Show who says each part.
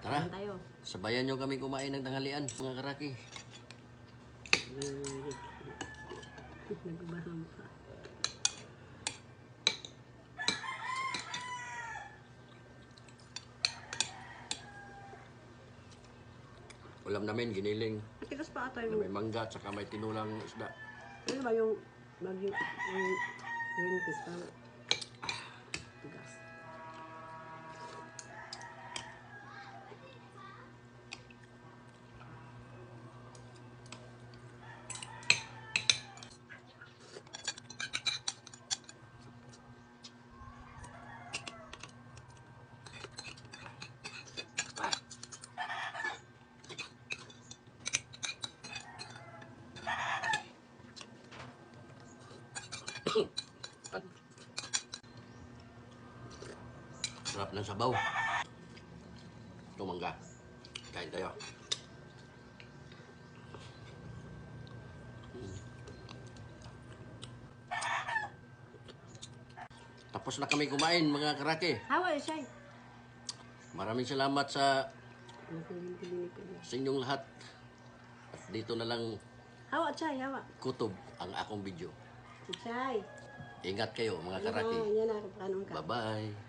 Speaker 1: Tara,
Speaker 2: Kain tayo.
Speaker 1: sabayan nyo kami kumain ng tanghalian, mga karaki.
Speaker 2: Nagbabaham pa.
Speaker 1: Ulam namin, giniling.
Speaker 2: Matigas pa ata
Speaker 1: Na
Speaker 2: yung...
Speaker 1: may mangga, tsaka may tinulang isda.
Speaker 2: Ano ba yung... yung green peas pa? Tigas.
Speaker 1: Sarap ng sabaw. Ito mangga. Kain tayo. Tapos na kami kumain, mga karaki.
Speaker 2: Hawa siya.
Speaker 1: Maraming salamat sa inyong lahat. At dito na lang
Speaker 2: Hawa, Chay, hawa.
Speaker 1: kutob ang akong video.
Speaker 2: Chay.
Speaker 1: Ingat kayo, mga karaki.
Speaker 2: Yan na, kapanon ka.
Speaker 1: Bye-bye.